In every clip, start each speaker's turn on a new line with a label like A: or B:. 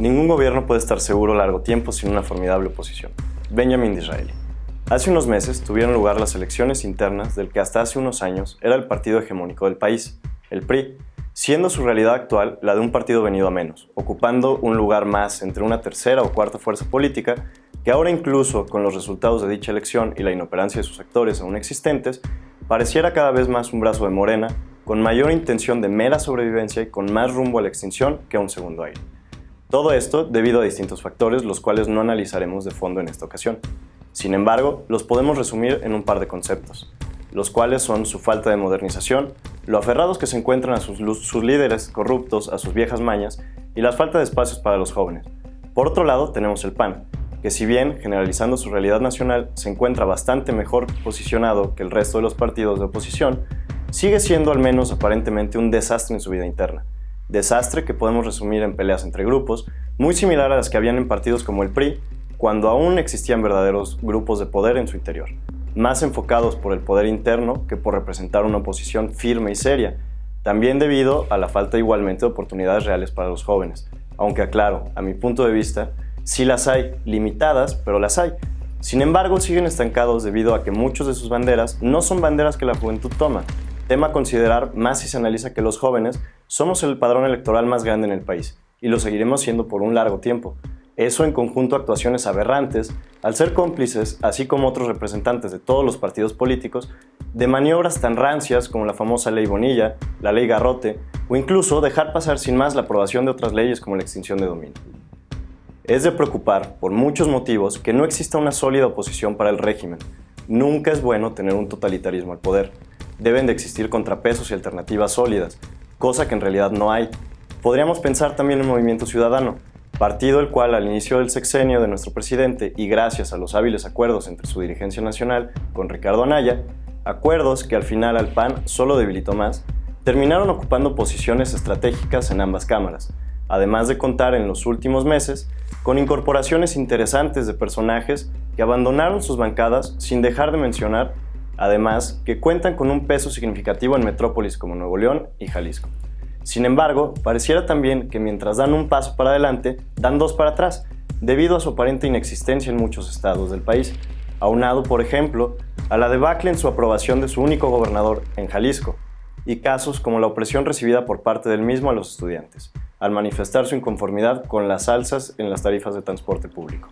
A: Ningún gobierno puede estar seguro largo tiempo sin una formidable oposición. Benjamin Disraeli. Hace unos meses tuvieron lugar las elecciones internas del que hasta hace unos años era el partido hegemónico del país, el PRI, siendo su realidad actual la de un partido venido a menos, ocupando un lugar más entre una tercera o cuarta fuerza política que ahora, incluso con los resultados de dicha elección y la inoperancia de sus actores aún existentes, pareciera cada vez más un brazo de Morena, con mayor intención de mera sobrevivencia y con más rumbo a la extinción que a un segundo aire. Todo esto debido a distintos factores, los cuales no analizaremos de fondo en esta ocasión. Sin embargo, los podemos resumir en un par de conceptos, los cuales son su falta de modernización, lo aferrados que se encuentran a sus líderes corruptos, a sus viejas mañas, y la falta de espacios para los jóvenes. Por otro lado, tenemos el PAN, que si bien, generalizando su realidad nacional, se encuentra bastante mejor posicionado que el resto de los partidos de oposición, sigue siendo al menos aparentemente un desastre en su vida interna. Desastre que podemos resumir en peleas entre grupos, muy similar a las que habían en partidos como el PRI, cuando aún existían verdaderos grupos de poder en su interior, más enfocados por el poder interno que por representar una oposición firme y seria, también debido a la falta igualmente de oportunidades reales para los jóvenes, aunque aclaro, a mi punto de vista, sí las hay, limitadas, pero las hay. Sin embargo, siguen estancados debido a que muchas de sus banderas no son banderas que la juventud toma, tema a considerar más si se analiza que los jóvenes somos el padrón electoral más grande en el país, y lo seguiremos siendo por un largo tiempo. Eso en conjunto a actuaciones aberrantes, al ser cómplices, así como otros representantes de todos los partidos políticos, de maniobras tan rancias como la famosa Ley Bonilla, la Ley Garrote, o incluso dejar pasar sin más la aprobación de otras leyes como la extinción de dominio. Es de preocupar, por muchos motivos, que no exista una sólida oposición para el régimen. Nunca es bueno tener un totalitarismo al poder. Deben de existir contrapesos y alternativas sólidas, cosa que en realidad no hay. Podríamos pensar también en Movimiento Ciudadano, partido el cual al inicio del sexenio de nuestro presidente y gracias a los hábiles acuerdos entre su dirigencia nacional con Ricardo Anaya, acuerdos que al final al PAN solo debilitó más, terminaron ocupando posiciones estratégicas en ambas cámaras, además de contar en los últimos meses con incorporaciones interesantes de personajes que abandonaron sus bancadas sin dejar de mencionar, además, que cuentan con un peso significativo en metrópolis como Nuevo León y Jalisco. Sin embargo, pareciera también que mientras dan un paso para adelante, dan dos para atrás, debido a su aparente inexistencia en muchos estados del país, aunado, por ejemplo, a la debacle en su aprobación de su único gobernador en Jalisco, y casos como la opresión recibida por parte del mismo a los estudiantes, al manifestar su inconformidad con las alzas en las tarifas de transporte público.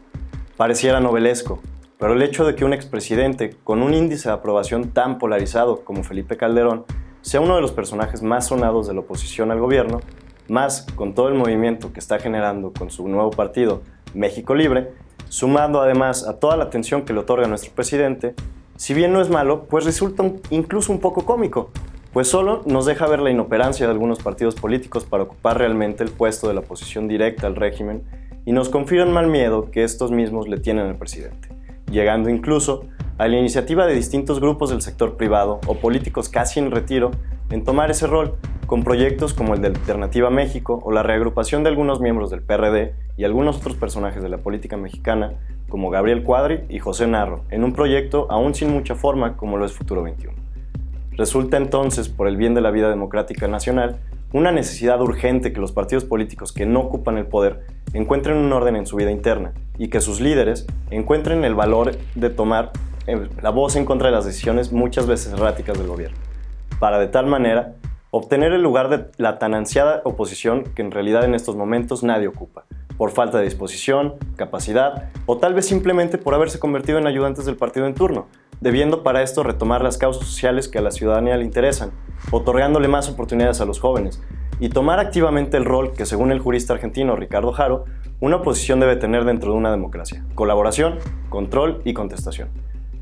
A: Pareciera novelesco, pero el hecho de que un expresidente con un índice de aprobación tan polarizado como Felipe Calderón sea uno de los personajes más sonados de la oposición al gobierno, más con todo el movimiento que está generando con su nuevo partido, México Libre, sumando además a toda la atención que le otorga a nuestro presidente, si bien no es malo, pues resulta incluso un poco cómico, pues solo nos deja ver la inoperancia de algunos partidos políticos para ocupar realmente el puesto de la oposición directa al régimen y nos confirma el miedo que estos mismos le tienen al presidente, llegando incluso a la iniciativa de distintos grupos del sector privado o políticos casi en retiro en tomar ese rol, con proyectos como el de Alternativa México o la reagrupación de algunos miembros del PRD y algunos otros personajes de la política mexicana como Gabriel Cuadri y José Narro, en un proyecto aún sin mucha forma como lo es Futuro 21. Resulta entonces, por el bien de la vida democrática nacional, una necesidad urgente que los partidos políticos que no ocupan el poder encuentren un orden en su vida interna y que sus líderes encuentren el valor de tomar la voz en contra de las decisiones muchas veces erráticas del gobierno, para de tal manera obtener el lugar de la tan ansiada oposición que en realidad en estos momentos nadie ocupa, por falta de disposición, capacidad o tal vez simplemente por haberse convertido en ayudantes del partido en turno, debiendo para esto retomar las causas sociales que a la ciudadanía le interesan, otorgándole más oportunidades a los jóvenes y tomar activamente el rol que, según el jurista argentino Ricardo Haro, una oposición debe tener dentro de una democracia: colaboración, control y contestación.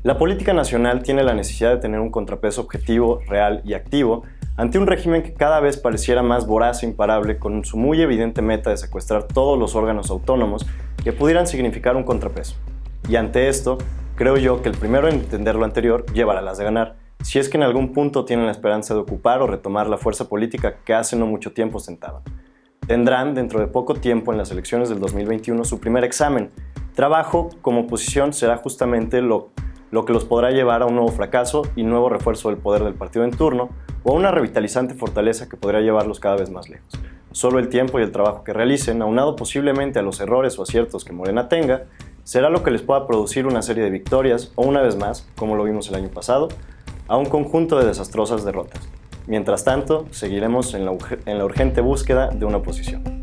A: La política nacional tiene la necesidad de tener un contrapeso objetivo, real y activo ante un régimen que cada vez pareciera más voraz e imparable, con su muy evidente meta de secuestrar todos los órganos autónomos que pudieran significar un contrapeso. Y ante esto, creo yo que el primero en entender lo anterior llevará las de ganar, si es que en algún punto tienen la esperanza de ocupar o retomar la fuerza política que hace no mucho tiempo ostentaban. Tendrán dentro de poco tiempo en las elecciones del 2021 su primer examen. Trabajo como oposición será justamente lo que los podrá llevar a un nuevo fracaso y nuevo refuerzo del poder del partido en turno o a una revitalizante fortaleza que podrá llevarlos cada vez más lejos. Solo el tiempo y el trabajo que realicen, aunado posiblemente a los errores o aciertos que Morena tenga, será lo que les pueda producir una serie de victorias o, una vez más, como lo vimos el año pasado, a un conjunto de desastrosas derrotas. Mientras tanto, seguiremos en la urgente búsqueda de una oposición.